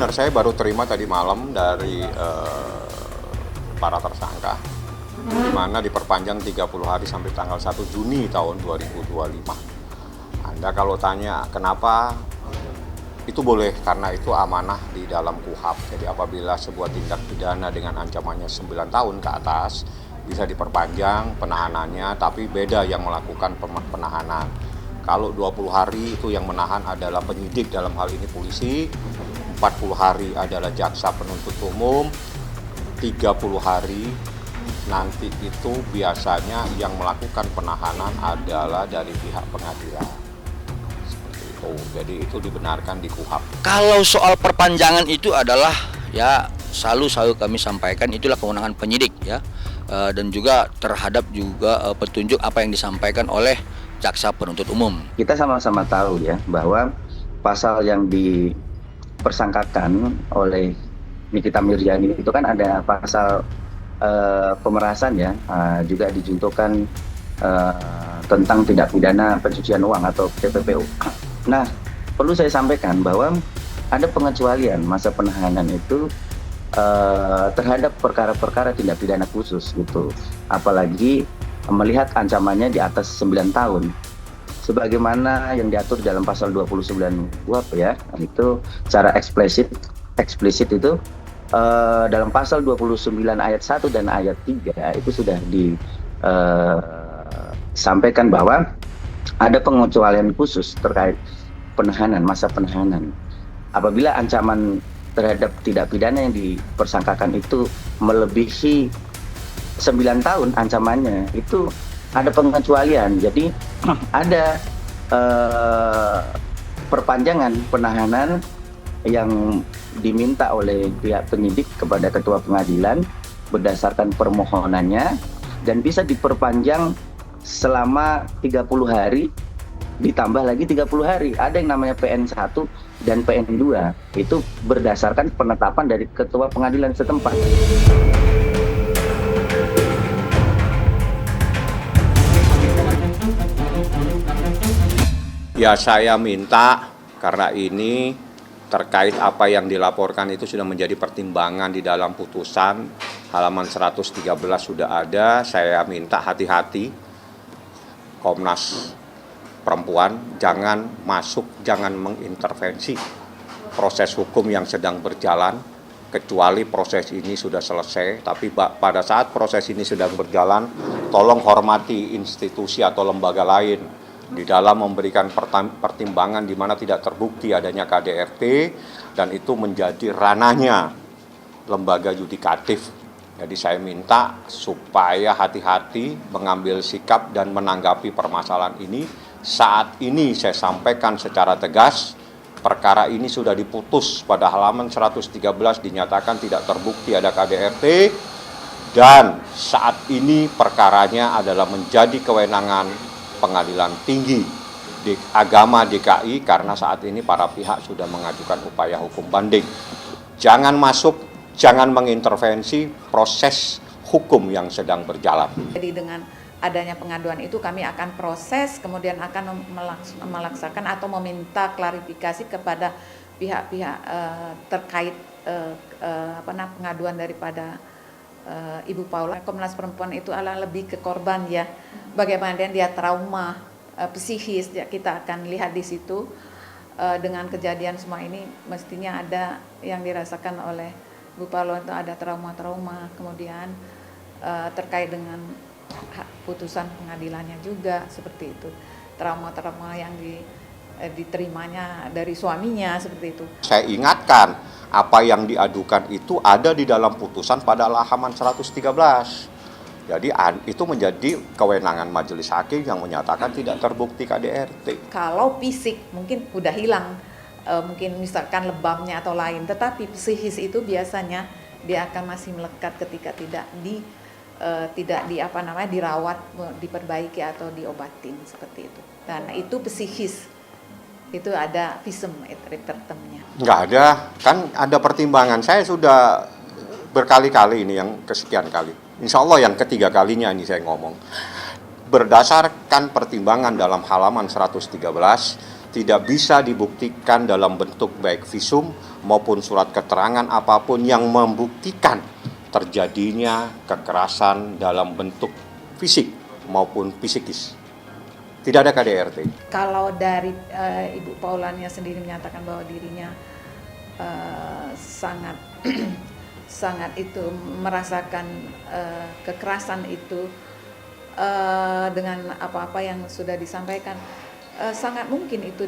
benar, saya baru terima tadi malam dari para tersangka, di mana diperpanjang 30 hari sampai tanggal 1 Juni tahun 2025. Anda kalau tanya kenapa, itu boleh karena itu amanah di dalam KUHP. Jadi apabila sebuah tindak pidana dengan ancamannya 9 tahun ke atas, bisa diperpanjang penahanannya, tapi beda yang melakukan penahanan. Kalau 20 hari itu yang menahan adalah penyidik, dalam hal ini polisi, 40 hari adalah jaksa penuntut umum, 30 hari nanti itu biasanya yang melakukan penahanan adalah dari pihak pengadilan. Seperti itu. Jadi itu dibenarkan di KUHP. Kalau soal perpanjangan itu adalah ya selalu kami sampaikan itulah kewenangan penyidik ya, dan juga terhadap juga petunjuk apa yang disampaikan oleh jaksa penuntut umum. Kita sama-sama tahu ya bahwa pasal yang dipersangkakan oleh Nikita Mirzani itu kan ada pasal pemerasan ya, juga dijuntukan tentang tindak pidana pencucian uang atau TPPU. Nah, perlu saya sampaikan bahwa ada pengecualian masa penahanan itu terhadap perkara-perkara tindak pidana khusus gitu. Apalagi melihat ancamannya di atas 9 tahun. Sebagaimana yang diatur dalam pasal 29 KUHP ya, itu secara eksplisit itu dalam pasal 29 ayat 1 dan ayat 3 itu sudah disampaikan bahwa ada pengecualian khusus terkait penahanan, masa penahanan. Apabila ancaman terhadap tindak pidana yang dipersangkakan itu melebihi 9 tahun ancamannya, itu ada pengecualian. Jadi ada perpanjangan penahanan yang diminta oleh pihak penyidik kepada ketua pengadilan berdasarkan permohonannya, dan bisa diperpanjang selama 30 hari ditambah lagi 30 hari. Ada yang namanya PN1 dan PN2, itu berdasarkan penetapan dari ketua pengadilan setempat. Ya, saya minta karena ini terkait apa yang dilaporkan itu sudah menjadi pertimbangan di dalam putusan halaman 113 sudah ada. Saya minta hati-hati Komnas Perempuan jangan masuk, jangan mengintervensi proses hukum yang sedang berjalan, kecuali proses ini sudah selesai. Tapi pada saat proses ini sedang berjalan, tolong hormati institusi atau lembaga lain di dalam memberikan pertimbangan di mana tidak terbukti adanya KDRT, dan itu menjadi ranahnya lembaga yudikatif. Jadi saya minta supaya hati-hati mengambil sikap dan menanggapi permasalahan ini. Saat ini saya sampaikan secara tegas, perkara ini sudah diputus pada halaman 113, dinyatakan tidak terbukti ada KDRT, dan saat ini perkaranya adalah menjadi kewenangan Pengadilan Tinggi di Agama DKI, karena saat ini para pihak sudah mengajukan upaya hukum banding. Jangan masuk, jangan mengintervensi proses hukum yang sedang berjalan. Jadi dengan adanya pengaduan itu kami akan proses, kemudian akan melaksakan atau meminta klarifikasi kepada pihak-pihak terkait pengaduan daripada Ibu Paula. Komnas Perempuan itu adalah lebih ke korban ya, bagaimana dia trauma psikis ya, kita akan lihat di situ. Dengan kejadian semua ini mestinya ada yang dirasakan oleh Ibu Paula, itu ada trauma-trauma, kemudian terkait dengan putusan pengadilannya juga seperti itu, trauma-trauma yang diterimanya dari suaminya seperti itu. Saya ingatkan, apa yang diadukan itu ada di dalam putusan pada halaman 113. Jadi itu menjadi kewenangan majelis hakim yang menyatakan tidak terbukti KDRT. Kalau fisik mungkin udah hilang, mungkin misalkan lebamnya atau lain, tetapi psikis itu biasanya dia akan masih melekat ketika tidak dirawat, diperbaiki atau diobatin seperti itu. Dan itu psikis. Itu ada visum tertemnya. Enggak ada, kan ada pertimbangan. Saya sudah berkali-kali ini yang kesekian kali. Insya Allah yang ketiga kalinya ini saya ngomong. Berdasarkan pertimbangan dalam halaman 113, tidak bisa dibuktikan dalam bentuk baik visum maupun surat keterangan apapun yang membuktikan terjadinya kekerasan dalam bentuk fisik maupun psikis. Tidak ada KDRT. Kalau dari Ibu Paulanya sendiri menyatakan bahwa dirinya sangat sangat itu merasakan kekerasan itu dengan apa-apa yang sudah disampaikan, sangat mungkin itu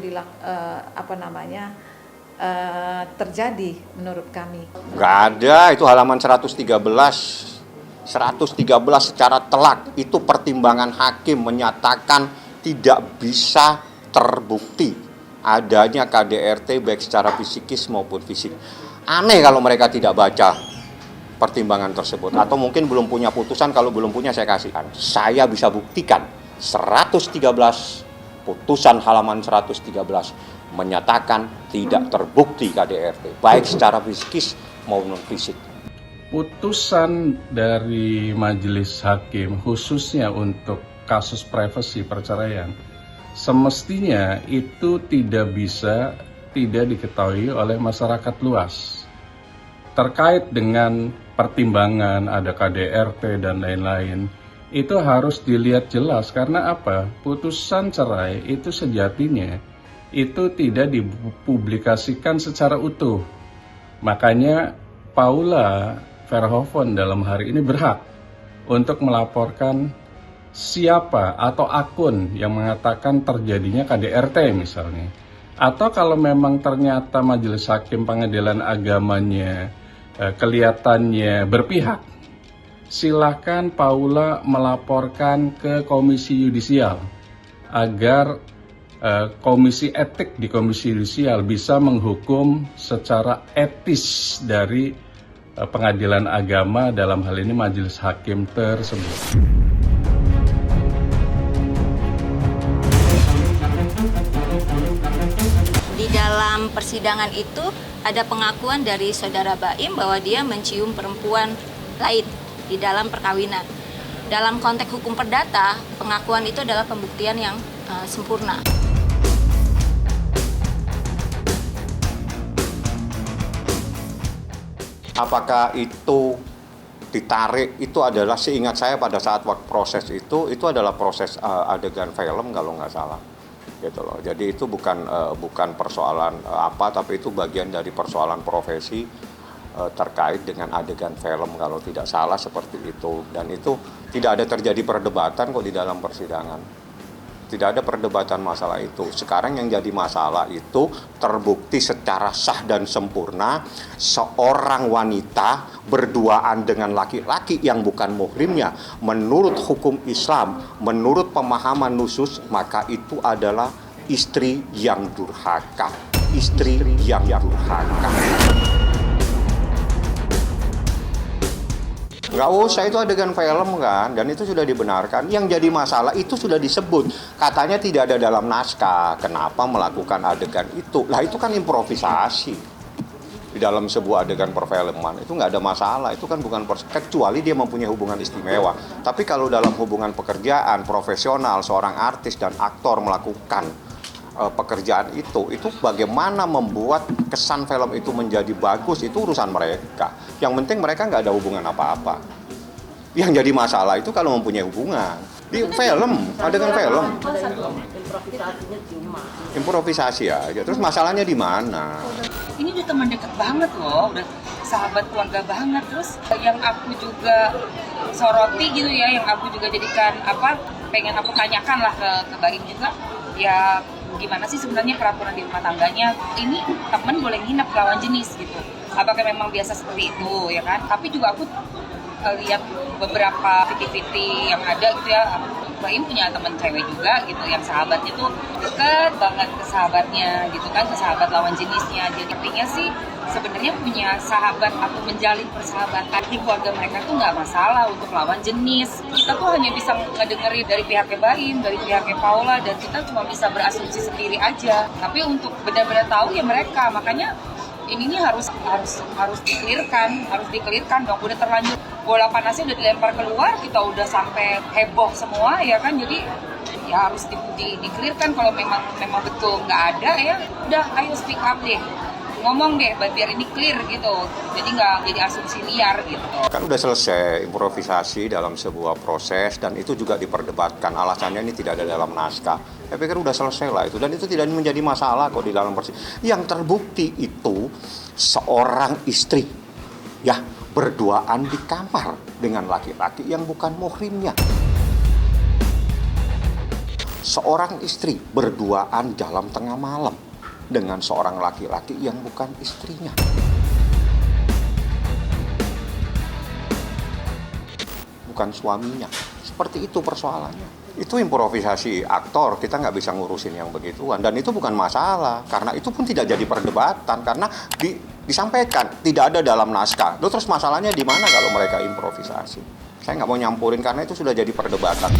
terjadi menurut kami. Nggak ada, itu halaman 113 secara telak itu pertimbangan hakim menyatakan tidak bisa terbukti adanya KDRT baik secara psikis maupun fisik. Aneh kalau mereka tidak baca pertimbangan tersebut, atau mungkin belum punya putusan. Kalau belum punya saya kasihkan. Saya bisa buktikan 113 putusan halaman 113 menyatakan tidak terbukti KDRT baik secara psikis maupun fisik. Putusan dari majelis hakim khususnya untuk kasus privasi perceraian semestinya itu tidak diketahui oleh masyarakat luas. Terkait dengan pertimbangan ada KDRT dan lain-lain, itu harus dilihat jelas. Karena apa? Putusan cerai itu sejatinya itu tidak dipublikasikan secara utuh. Makanya Paula Verhoeven dalam hari ini berhak untuk melaporkan siapa atau akun yang mengatakan terjadinya KDRT misalnya. Atau kalau memang ternyata majelis hakim pengadilan agamanya kelihatannya berpihak, silakan Paula melaporkan ke Komisi Yudisial agar Komisi Etik di Komisi Yudisial bisa menghukum secara etis dari pengadilan agama, dalam hal ini majelis hakim tersebut. Di dalam persidangan itu ada pengakuan dari saudara Baim bahwa dia mencium perempuan lain di dalam perkawinan. Dalam konteks hukum perdata, pengakuan itu adalah pembuktian yang sempurna. Apakah itu ditarik, itu adalah seingat saya pada saat waktu proses itu adalah proses adegan film kalau nggak salah, gitu loh. Jadi itu bukan persoalan tapi itu bagian dari persoalan profesi terkait dengan adegan film kalau tidak salah seperti itu. Dan itu tidak ada terjadi perdebatan kok di dalam persidangan. Tidak ada perdebatan masalah itu. Sekarang yang jadi masalah itu terbukti secara sah dan sempurna seorang wanita berduaan dengan laki-laki yang bukan muhrimnya. Menurut hukum Islam, menurut pemahaman nusus, maka itu adalah istri yang durhaka. Istri yang durhaka. Nggak usah, itu adegan film kan, dan itu sudah dibenarkan. Yang jadi masalah itu sudah disebut, katanya tidak ada dalam naskah. Kenapa melakukan adegan itu? Lah itu kan improvisasi di dalam sebuah adegan perfilman. Itu nggak ada masalah, itu kan bukan kecuali dia mempunyai hubungan istimewa. Tapi kalau dalam hubungan pekerjaan profesional, seorang artis dan aktor melakukan pekerjaan itu bagaimana membuat kesan film itu menjadi bagus, itu urusan mereka. Yang penting mereka nggak ada hubungan apa-apa. Yang jadi masalah itu kalau mempunyai hubungan di film, adegan film. Improvisasinya cuma. Improvisasi aja. Terus masalahnya di mana? Ini udah teman dekat banget loh, udah sahabat keluarga banget. Terus yang aku juga soroti gitu ya, yang aku juga jadikan pengen aku tanyakan lah ke Baim juga, ya gimana sih sebenarnya peraturan di rumah tangganya, ini teman boleh nginep lawan jenis gitu, apakah memang biasa seperti itu ya kan. Tapi juga aku lihat beberapa fiti-fiti yang ada gitu ya, Baim punya teman cewek juga gitu yang sahabatnya tuh deket banget ke sahabatnya gitu kan, ke sahabat lawan jenisnya. Jadi artinya sih sebenarnya punya sahabat atau menjalin persahabatan di keluarga mereka tuh nggak masalah untuk lawan jenis. Kita tuh hanya bisa ngedengerin dari pihaknya Baim, dari pihaknya Paula, dan kita cuma bisa berasumsi sendiri aja. Tapi untuk benar-benar tahu ya mereka, makanya ininya harus dikelirkan dong. Udah terlanjur bola panasnya udah dilempar keluar, kita udah sampai heboh semua ya kan, jadi ya harus di-clearkan kalau memang betul nggak ada ya, udah ayo speak up deh, ngomong deh biar ini clear gitu, jadi nggak jadi asumsi liar gitu. Kan udah selesai improvisasi dalam sebuah proses dan itu juga diperdebatkan, alasannya ini tidak ada dalam naskah. Saya pikir udah selesai lah itu, dan itu tidak menjadi masalah kok di dalam persidangan. Yang terbukti itu seorang istri ya berduaan di kamar dengan laki-laki yang bukan muhrimnya. Seorang istri berduaan dalam tengah malam dengan seorang laki-laki yang bukan istrinya. Bukan suaminya. Seperti itu persoalannya. Itu improvisasi aktor, kita nggak bisa ngurusin yang begituan. Dan itu bukan masalah, karena itu pun tidak jadi perdebatan, karena disampaikan, tidak ada dalam naskah. Terus masalahnya di mana kalau mereka improvisasi? Saya nggak mau nyampurin karena itu sudah jadi perdebatan.